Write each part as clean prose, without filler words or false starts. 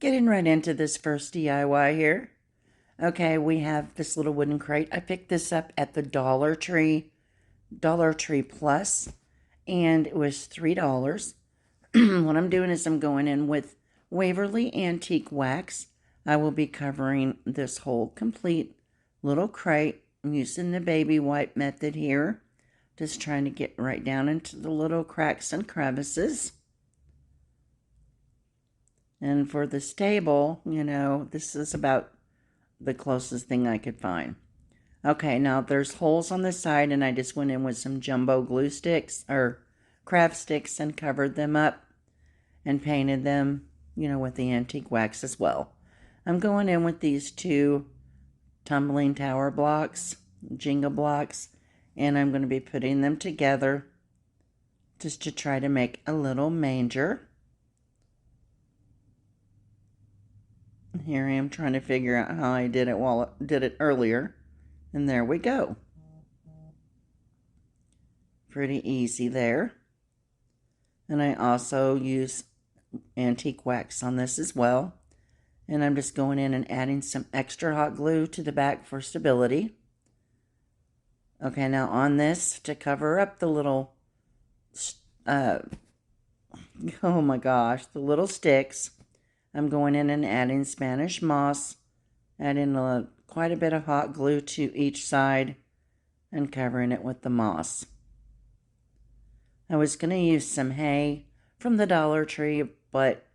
Getting right into this first DIY here. Okay, we have this little wooden crate. I picked this up at the Dollar Tree Plus, and it was $3. What I'm doing is I'm going in with Waverly Antique Wax. I will be covering this whole complete little crate. I'm using the baby wipe method here. Just trying to get right down into the little cracks and crevices. And for the stable, this is about the closest thing I could find. Okay, now there's holes on the side, and I just went in with some jumbo glue sticks or craft sticks and covered them up and painted them, with the antique wax as well. I'm going in with these two tumbling tower blocks, Jenga blocks, and I'm going to be putting them together just to try to make a little manger. Here I am trying to figure out how I did it earlier. And there we go. Pretty easy there. And I also use antique wax on this as well. And I'm just going in and adding some extra hot glue to the back for stability. Okay, now on this, to cover up the little, oh my gosh, the little sticks, I'm going in and adding Spanish moss, adding quite a bit of hot glue to each side and covering it with the moss. I was going to use some hay from the Dollar Tree, but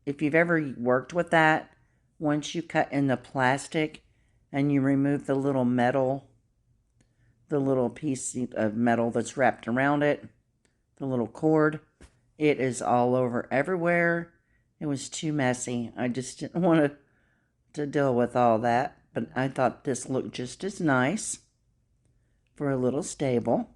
if you've ever worked with that, once you cut in the plastic and you remove the little piece of metal that's wrapped around it, the little cord, it is all over everywhere. It was too messy. I just didn't want to deal with all that, but I thought this looked just as nice for a little stable.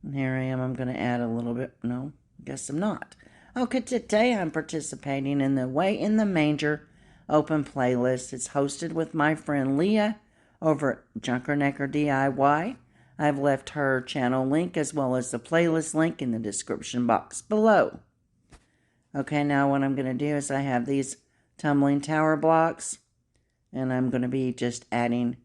And here I am. I'm going to add a little bit. No, I guess I'm not. Okay, today I'm participating in the Way in the Manger open playlist. It's hosted with my friend Leah over at Junkernecker DIY. I've left her channel link as well as the playlist link in the description box below. Okay, now what I'm going to do is I have these tumbling tower blocks, and I'm going to be just adding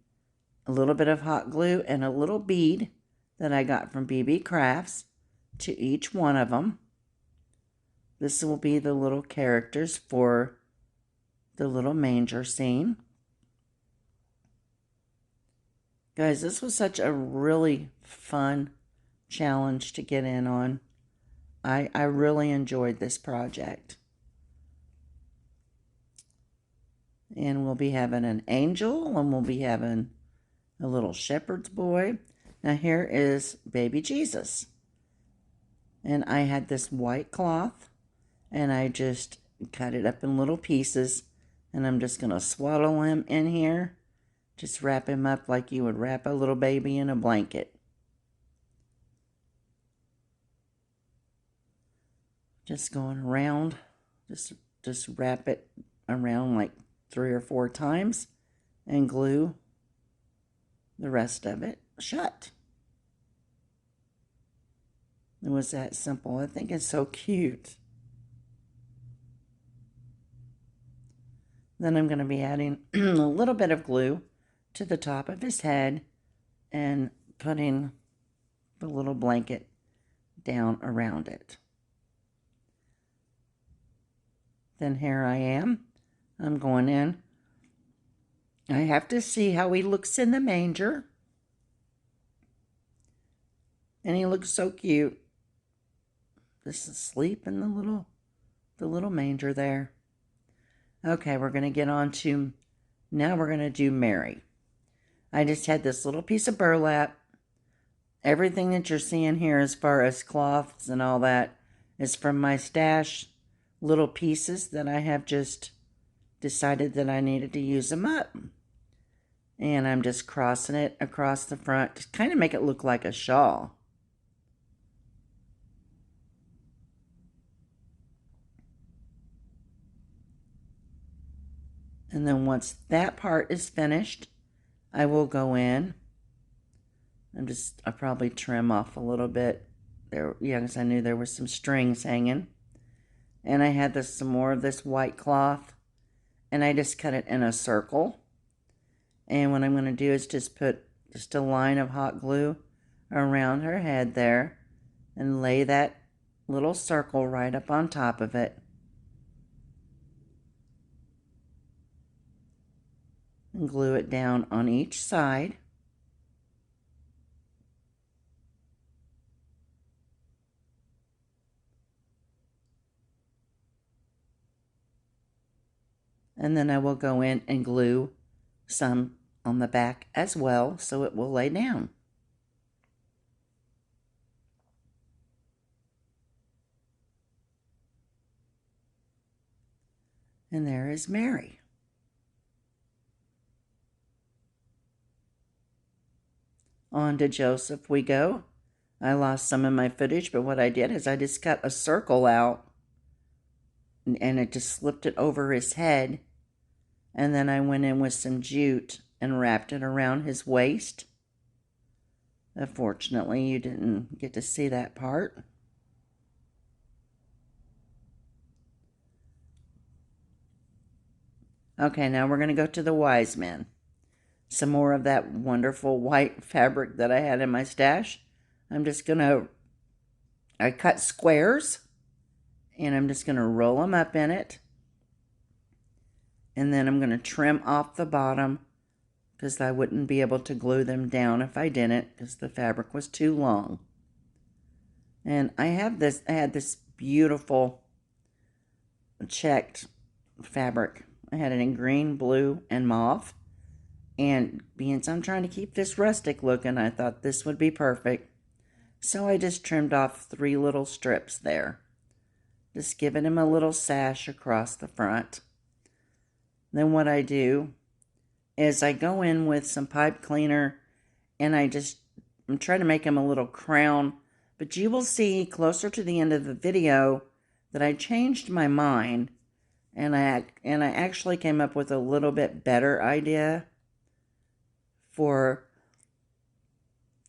a little bit of hot glue and a little bead that I got from BB Crafts to each one of them. This will be the little characters for the little manger scene. Guys, this was such a really fun challenge to get in on. I really enjoyed this project. And we'll be having an angel, and we'll be having a little shepherd's boy. Now here is baby Jesus. And I had this white cloth, and I just cut it up in little pieces, and I'm just going to swaddle him in here. Just wrap him up like you would wrap a little baby in a blanket. Just going around, just wrap it around like 3 or 4 times and glue the rest of it shut. It was that simple. I think it's so cute. Then I'm going to be adding a little bit of glue to the top of his head and putting the little blanket down around it. Then here I am. I'm going in. I have to see how he looks in the manger. And he looks so cute. This is asleep in the little manger there. Okay, we're going to get on to, now we're going to do Mary. I just had this little piece of burlap. Everything that you're seeing here as far as cloths and all that is from my stash. Little pieces that I have just decided that I needed to use them up. And I'm just crossing it across the front to kind of make it look like a shawl. And then once that part is finished, I will go in. I'll probably trim off a little bit there, yeah, because I knew there were some strings hanging. And I had some more of this white cloth, and I just cut it in a circle. And what I'm going to do is just put just a line of hot glue around her head there and lay that little circle right up on top of it. And glue it down on each side. And then I will go in and glue some on the back as well, so it will lay down. And there is Mary. On to Joseph we go. I lost some of my footage, but what I did is I just cut a circle out and it just slipped it over his head. And then I went in with some jute and wrapped it around his waist. Unfortunately, you didn't get to see that part. Okay, now we're going to go to the wise men. Some more of that wonderful white fabric that I had in my stash. I cut squares, and I'm just going to roll them up in it. And then I'm going to trim off the bottom because I wouldn't be able to glue them down if I didn't, because the fabric was too long. And I had this beautiful checked fabric. I had it in green, blue, and mauve. And since I'm trying to keep this rustic looking, I thought this would be perfect. So I just trimmed off 3 little strips there, just giving him a little sash across the front. Then what I do is I go in with some pipe cleaner and I'm trying to make him a little crown. But you will see closer to the end of the video that I changed my mind, and I actually came up with a little bit better idea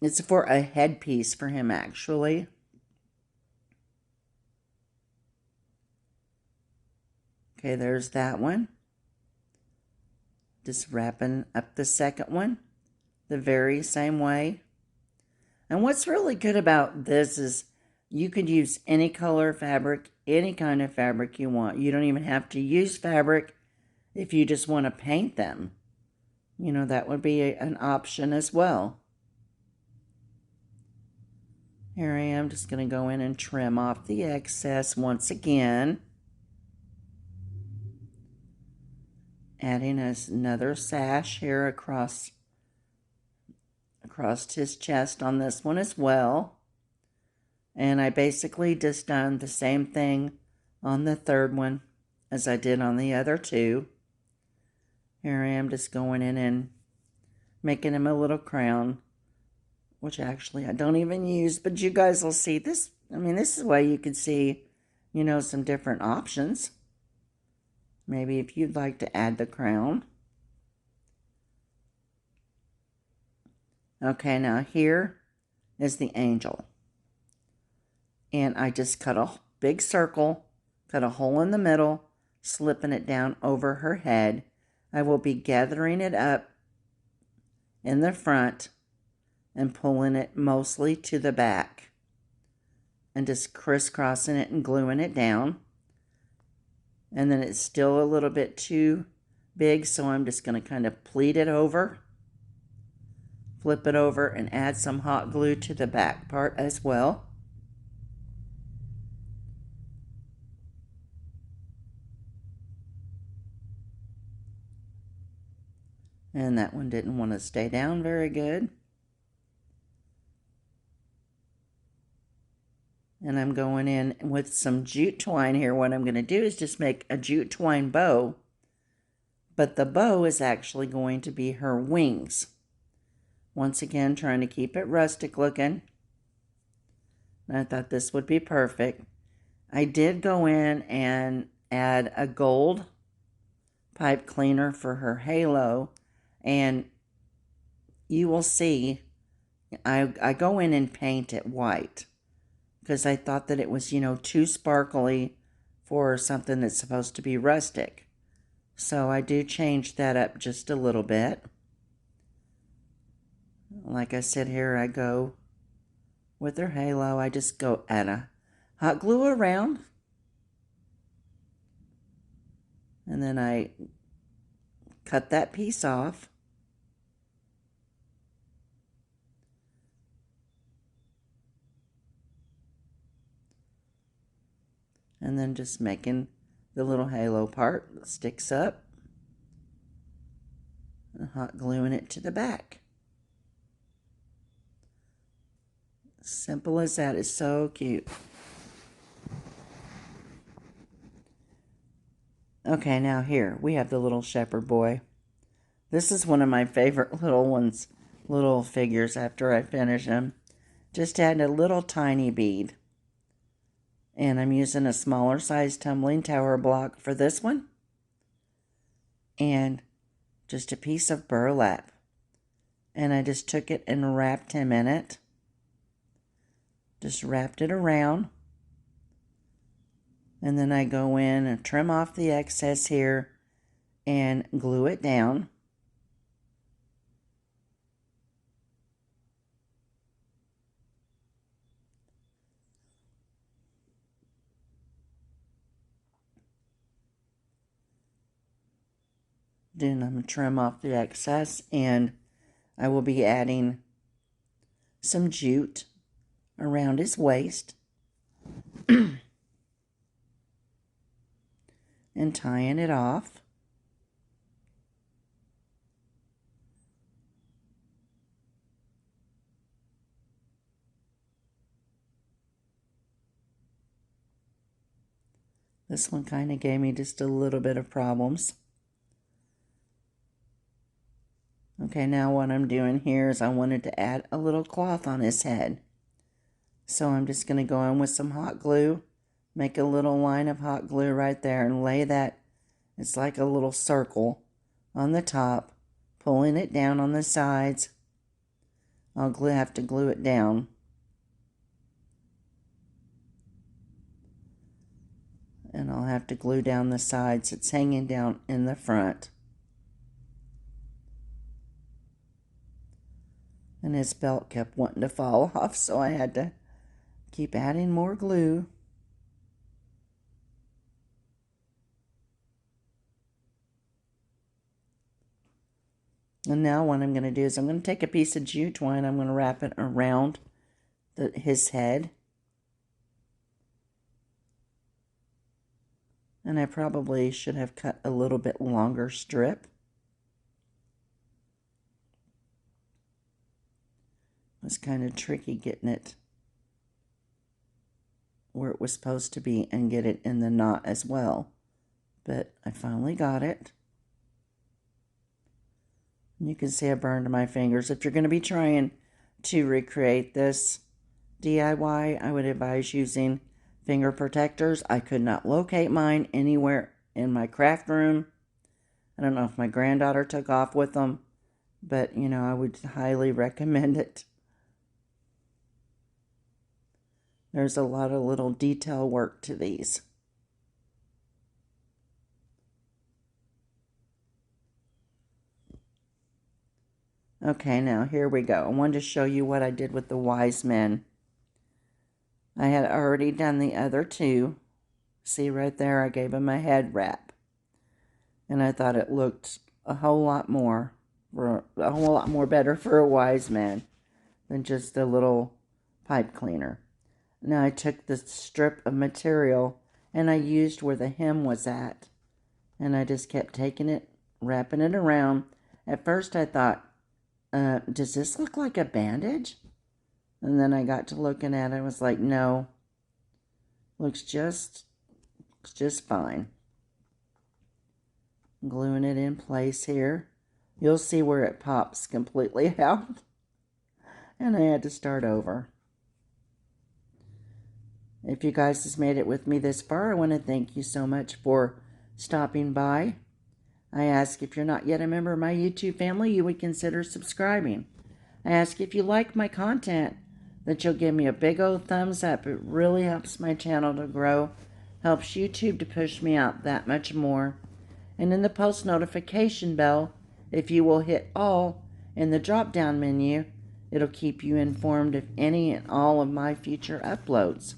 it's for a headpiece for him, actually. Okay, there's that one. Just wrapping up the second one the very same way. And what's really good about this is you could use any color fabric, any kind of fabric you want. You don't even have to use fabric if you just want to paint them. You know, that would be an option as well. Here I am, just going to go in and trim off the excess once again. Adding another sash here across his chest on this one as well. And I basically just done the same thing on the third one as I did on the other 2. Here I am just going in and making him a little crown, which actually I don't even use, but you guys will see this. I mean, this is why you can see, some different options. Maybe if you'd like to add the crown. Okay, now here is the angel. And I just cut a big circle, cut a hole in the middle, slipping it down over her head. I will be gathering it up in the front and pulling it mostly to the back and just crisscrossing it and gluing it down. And then it's still a little bit too big, so I'm just going to kind of pleat it over, flip it over, and add some hot glue to the back part as well. And that one didn't want to stay down very good. And I'm going in with some jute twine here. What I'm going to do is just make a jute twine bow. But the bow is actually going to be her wings. Once again, trying to keep it rustic looking. And I thought this would be perfect. I did go in and add a gold pipe cleaner for her halo. And you will see, I go in and paint it white because I thought that it was, too sparkly for something that's supposed to be rustic. So I do change that up just a little bit. Like I said here, I go with her halo. I just go add a hot glue around. And then I cut that piece off. And then just making the little halo part that sticks up. And hot gluing it to the back. Simple as that. It's so cute. Okay, now here we have the little shepherd boy. This is one of my favorite little figures after I finish him. Just add a little tiny bead. And I'm using a smaller size tumbling tower block for this one. And just a piece of burlap. And I just took it and wrapped him in it. Just wrapped it around. And then I go in and trim off the excess here and glue it down. Then I'm going to trim off the excess, and I will be adding some jute around his waist and tying it off. This one kind of gave me just a little bit of problems. Okay, now what I'm doing here is I wanted to add a little cloth on his head. So I'm just going to go in with some hot glue, make a little line of hot glue right there and lay that, it's like a little circle on the top, pulling it down on the sides. I'll have to glue it down. And I'll have to glue down the sides. It's hanging down in the front. And his belt kept wanting to fall off, so I had to keep adding more glue. And now what I'm going to do is I'm going to take a piece of jute twine. I'm going to wrap it around his head. And I probably should have cut a little bit longer strip. It was kind of tricky getting it where it was supposed to be and get it in the knot as well. But I finally got it. And you can see I burned my fingers. If you're going to be trying to recreate this DIY, I would advise using finger protectors. I could not locate mine anywhere in my craft room. I don't know if my granddaughter took off with them, but you know, I would highly recommend it. There's a lot of little detail work to these. Okay, now here we go. I wanted to show you what I did with the wise men. I had already done the other two. See right there, I gave him a head wrap. And I thought it looked a whole lot more better for a wise man than just a little pipe cleaner. Now I took the strip of material and I used where the hem was at. And I just kept taking it, wrapping it around. At first I thought, does this look like a bandage? And then I got to looking at it, I was like, no, looks just fine. Gluing it in place here. You'll see where it pops completely out. And I had to start over. If you guys has made it with me this far, I want to thank you so much for stopping by. I ask if you're not yet a member of my YouTube family, you would consider subscribing. I ask if you like my content, that you'll give me a big old thumbs up. It really helps my channel to grow, Helps YouTube to push me out that much more. And in the post notification bell, if you will hit all in the drop down menu, it'll keep you informed of any and all of my future uploads.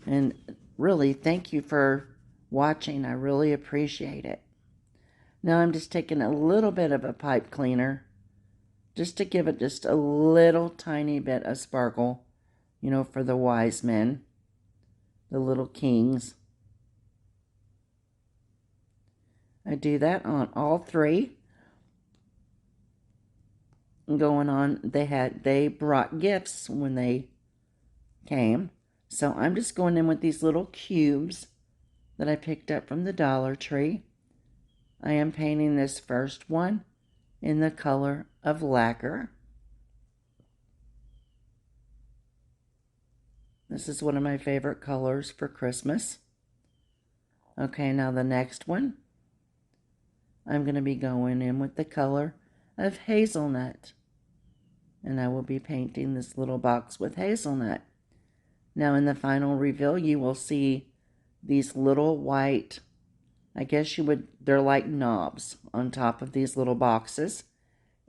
And really, thank you for watching. I really appreciate it. Now I'm just taking a little bit of a pipe cleaner just to give it just a little tiny bit of sparkle, you know, for the wise men, the little kings. I do that on all three. Going on, they brought gifts when they came. So I'm just going in with these little cubes that I picked up from the Dollar Tree. I am painting this first one in the color of lacquer. This is one of my favorite colors for Christmas. Okay, now the next one, I'm going to be going in with the color of hazelnut. And I will be painting this little box with hazelnut. Now in the final reveal, you will see these little white, I guess they're like knobs on top of these little boxes.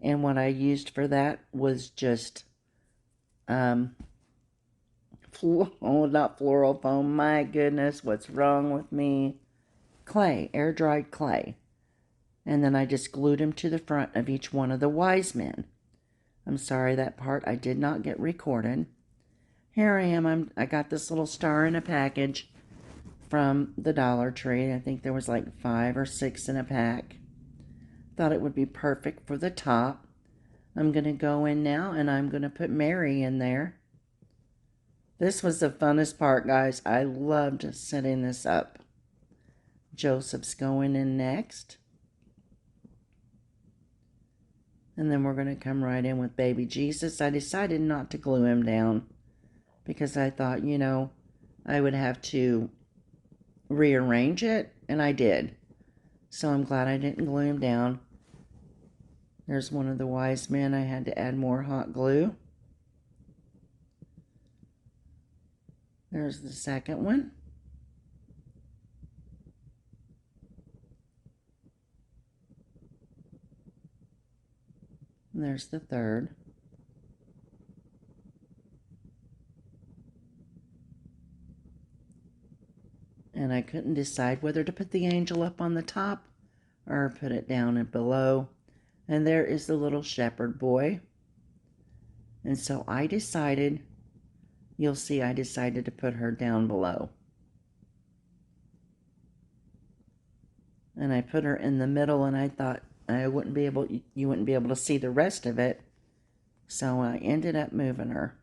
And what I used for that was just, not floral foam, my goodness, what's wrong with me? Clay, air-dried clay. And then I just glued them to the front of each one of the wise men. I'm sorry, that part I did not get recorded. Here I am. I got this little star in a package from the Dollar Tree. I think there was like 5 or 6 in a pack. Thought it would be perfect for the top. I'm going to go in now and I'm going to put Mary in there. This was the funnest part, guys. I loved setting this up. Joseph's going in next. And then we're going to come right in with baby Jesus. I decided not to glue him down because I thought, you know, I would have to rearrange it, and I did. So I'm glad I didn't glue him down. There's one of the wise men. I had to add more hot glue. There's the second one. And there's the third. And I couldn't decide whether to put the angel up on the top or put it down and below. And there is the little shepherd boy. And so I decided, you'll see I decided to put her down below. And I put her in the middle, and I thought you wouldn't be able to see the rest of it. So I ended up moving her.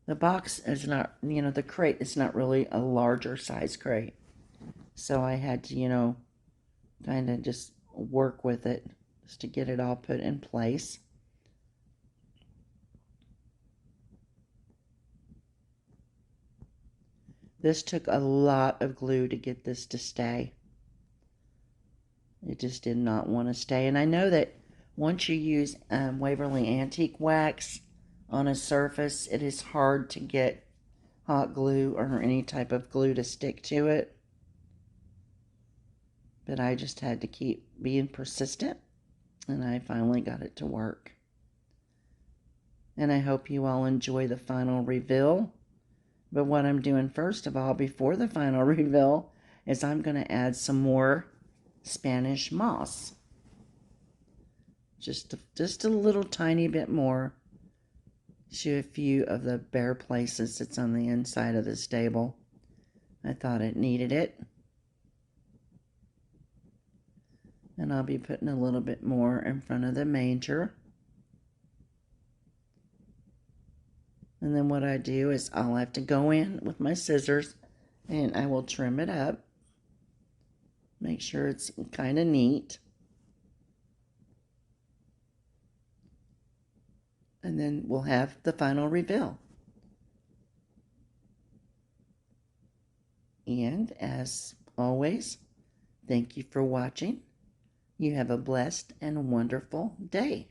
The box is not, the crate is not really a larger size crate. So I had to, kind of just work with it just to get it all put in place. This took a lot of glue to get this to stay. It just did not want to stay. And I know that once you use Waverly Antique Wax on a surface, it is hard to get hot glue or any type of glue to stick to it. But I just had to keep being persistent, and I finally got it to work. And I hope you all enjoy the final reveal. But what I'm doing first of all, before the final reveal, is I'm going to add some more Spanish moss. Just a little tiny bit more to a few of the bare places that's on the inside of the stable. I thought it needed it. And I'll be putting a little bit more in front of the manger. And then what I do is I'll have to go in with my scissors and I will trim it up. Make sure it's kind of neat. And then we'll have the final reveal. And as always, thank you for watching. You have a blessed and wonderful day.